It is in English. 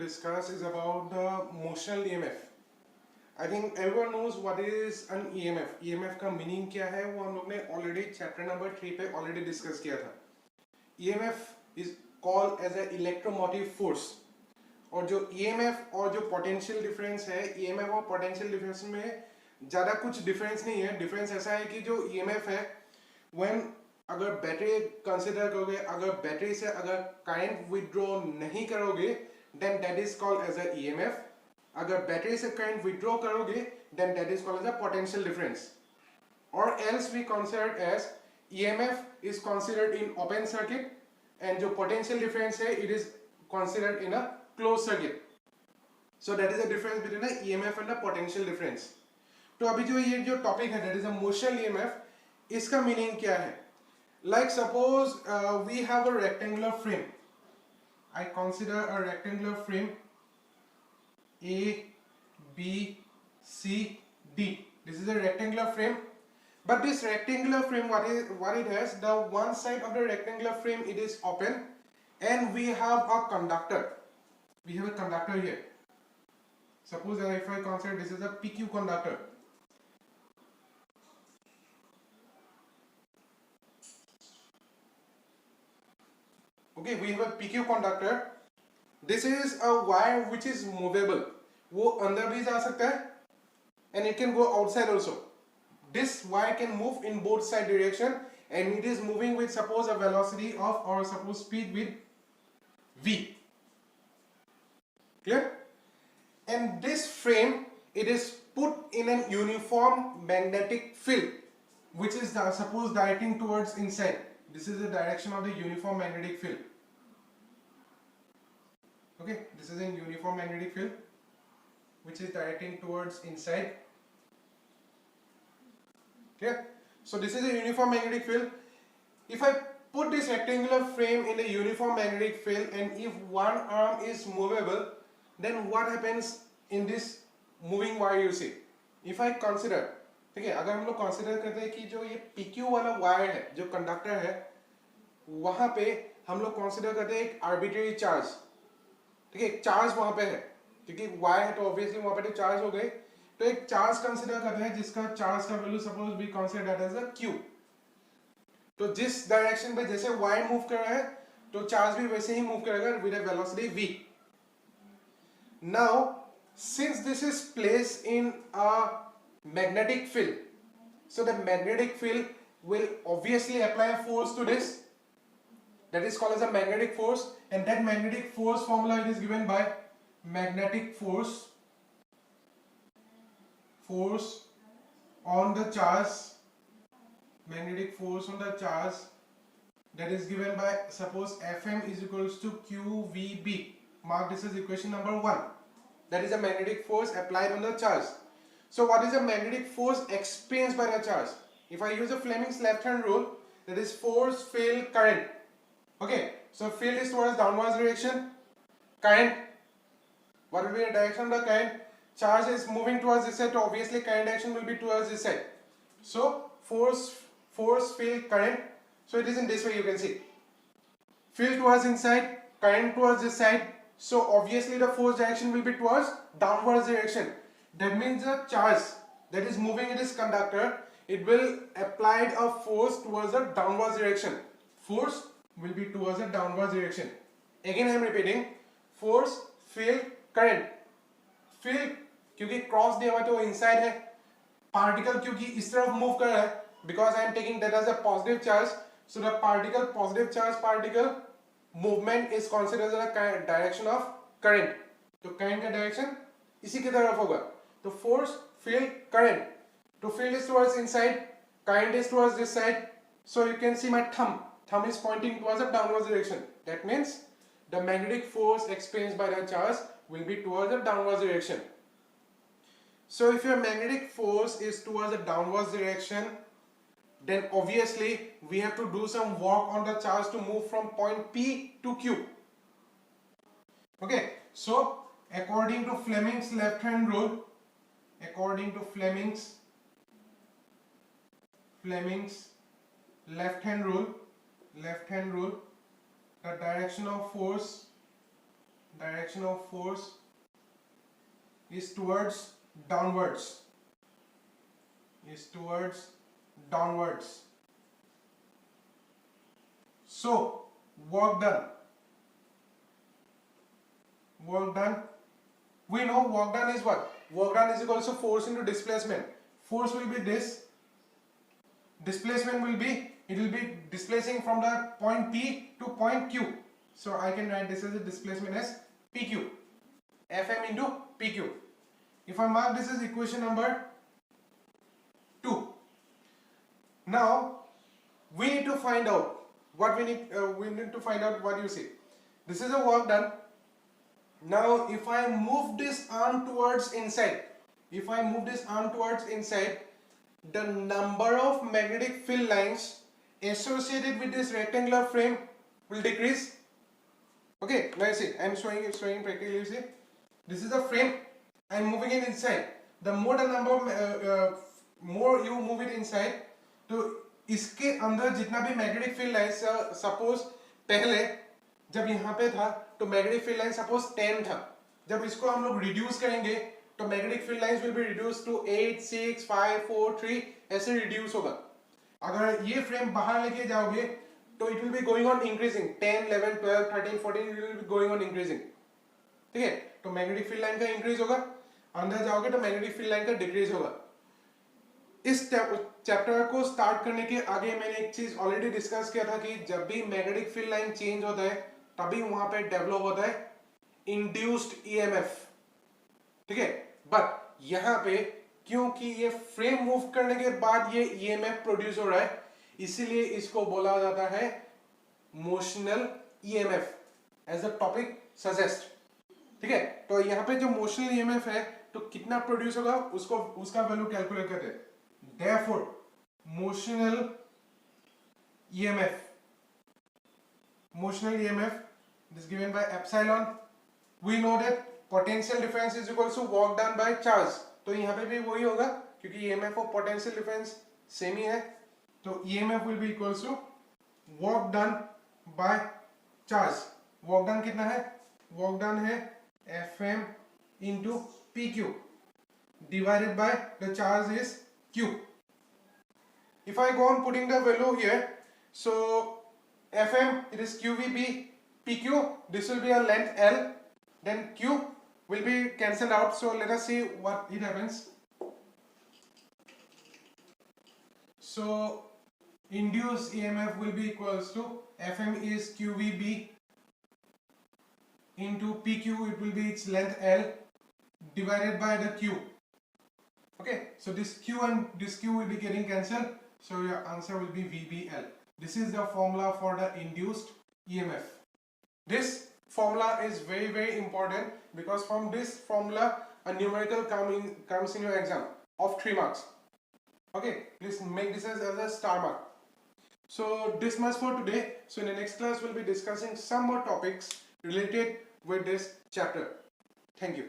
discuss is about the motional EMF. I think everyone knows what is an EMF. EMF का meaning क्या है वो हम लोग ने ऑलरेडी चैप्टर नंबर 3 पे ऑलरेडी डिस्कस किया था. EMF is called as a electromotive force. और जो EMF और जो पोटेंशियल डिफरेंस है, EMF और पोटेंशियल डिफरेंस में ज़्यादा कुछ डिफरेंस नहीं है. डिफरेंस ऐसा है कि जो EMF है when अगर बैटरी कंसिडर करोगे, अगर बैटरी से अगर करंट विड्रॉ नहीं करोगे then that is called as a EMF. अगर बैटरी से करंट विड्रॉ करोगे then that is called as a potential difference. Or else we consider as EMF is considered in open circuit and जो potential difference है it is considered in a closed circuit. So that is the difference between a EMF and a potential difference. तो अभी जो ये जो topic है that is a motional EMF, इसका meaning क्या है? Like suppose we have a rectangular frame. I consider a rectangular frame A, B, C, D. This is a rectangular frame. But this rectangular frame, what it has? The one side of the rectangular frame it is open, and we have a conductor. We have a conductor here. Suppose that if I consider this is a PQ conductor. Okay, we have a PQ conductor. This is a wire which is movable. वो अंदर भी जा सकता है, and it can go outside also. This wire can move in both side direction, and it is moving with suppose a velocity of or suppose speed with v. Clear? And this frame it is put in an uniform magnetic field, which is suppose directing towards inside. This is the direction of the uniform magnetic field. Okay, this is a uniform magnetic field which is directing towards inside. Okay, so this is a uniform magnetic field. If I put this rectangular frame in a uniform magnetic field and if one arm is movable, then what happens in this moving wire you see? If I consider, ठीक है, अगर हम लोग consider करते हैं कि जो ये PQ वाला वायर है, जो कंडक्टर है, वहां पे हम लोग कंसिडर करते हैं एक आर्बिट्रेरी चार्ज. ठीक है, एक चार्ज वहां पे है क्योंकि वायर है तो ऑब्वियसली वहां पे चार्ज हो गए. तो एक चार्ज कंसिडर करते हैं जिसका चार्ज का value suppose we consider that as a Q. तो जिस डायरेक्शन पे जैसे वायर मूव कर रहा है तो चार्ज भी वैसे ही मूव करेगा with a velocity v. Now since this is placed in a magnetic field, so the magnetic field will obviously apply a force to this, that is called as a magnetic force, and that magnetic force formula it is given by magnetic force on the charge, magnetic force on the charge, that is given by suppose Fm is equals to QVB. Mark this as equation number 1. That is a magnetic force applied on the charge. So what is a magnetic force experienced by the charge? If I use a Fleming's left hand rule, that is force, field, current. Okay, so field is towards downwards direction. Current, what will be the direction of the current? Charge is moving towards this side, so obviously current direction will be towards this side. So force, field, current. So it is in this way you can see. Field towards inside, current towards this side. So obviously the force direction will be towards downwards direction. That means the charge that is moving in this conductor, it will apply a force towards the downwards direction. Force will be towards the downwards direction. Again I am repeating, force, field, current. Field क्योंकि cross दिया हुआ तो inside है, particle क्योंकि इस तरफ move कर रहा है because I am taking that as a positive charge, so the particle, positive charge particle movement is considered as a direction of current. तो current का direction इसी की तरफ होगा. तो force, field, current. तो field is towards inside, current is towards this side. So you can see my thumb is pointing towards the downwards direction. That means the magnetic force experienced by the charge will be towards the downwards direction. So if your magnetic force is towards the downwards direction, then obviously we have to do some work on the charge to move from point P to Q. Okay, so according to Fleming's left hand rule, left hand rule, the direction of force direction of force is towards downwards, so work done, we know work done is what? Work done is equals to force into displacement. Force will be this, displacement will be, it will be displacing from the point P to point Q. So I can write this as a displacement as PQ, Fm into PQ. If I mark this as equation number 2. Now we need to find out what we need to find out what you see. This is a work done. Now if I move this arm towards inside, the number of magnetic field lines associated with this rectangular frame will decrease. Okay, now you see, I am showing practically. You see, this is a frame, I am moving it inside. The more the number more you move it inside, तो इसके अंदर जितना भी magnetic field lines, suppose पहले जब यहाँ पे था तो मैग्नेटिक फील्ड लाइन सपोज 10 था, जब इसको हम लोग रिड्यूस करेंगे तो magnetic field lines will be reduce to 8, 6, 5, 4, 3 ऐसे रिड्यूस होगा. अगर ये फ्रेम बाहर लेके जाओगे तो it will be going on increasing, 10, 11, 12, 13, 14 it will be going on increasing. ठीक है, तो मैग्नेटिक फील्ड लाइन का इंक्रीज होगा, अंदर जाओगे तो मैग्नेटिक फील्ड लाइन का डिक्रीज होगा. इस चैप्टर को स्टार्ट करने के आगे मैंने एक चीज ऑलरेडी डिस्कस किया था कि जब भी मैग्नेटिक फील्ड लाइन चेंज होता है तभी वहां पे डेवलप होता है इंड्यूस्ड ईएमएफ. ठीक है, बट यहां पे क्योंकि ये फ्रेम मूव करने के बाद ये ईएमएफ प्रोड्यूस हो रहा है, इसीलिए इसको बोला जाता है motional EMF as a topic suggest. ठीक है, तो यहाँ पे जो मोशनल ईएमएफ है तो कितना प्रोड्यूस होगा उसका वैल्यू कैलकुलेट करते हैं. Therefore, motional EMF is given by epsilon. We know that potential difference is equal to work done by charge. तो यहाँ पे भी वही होगा क्योंकि EMF और potential difference सेम ही है. तो EMF will be equal to work done by charge. Work done कितना है? Work done है Fm into PQ divided by the charge is Q. If I go on putting the value here, so Fm it is QVB, PQ this will be a length L, then Q will be cancelled out. So let us see what it happens. So induced EMF will be equals to Fm is QVB into PQ, it will be its length L divided by the Q. Okay, so this Q and this Q will be getting cancelled, so your answer will be VBL. This is the formula for the induced EMF. This formula is very very important because from this formula a numerical comes in your exam of 3 marks. Okay, please make this as a star mark. So this much for today. So in the next class we'll be discussing some more topics related with this chapter. Thank you.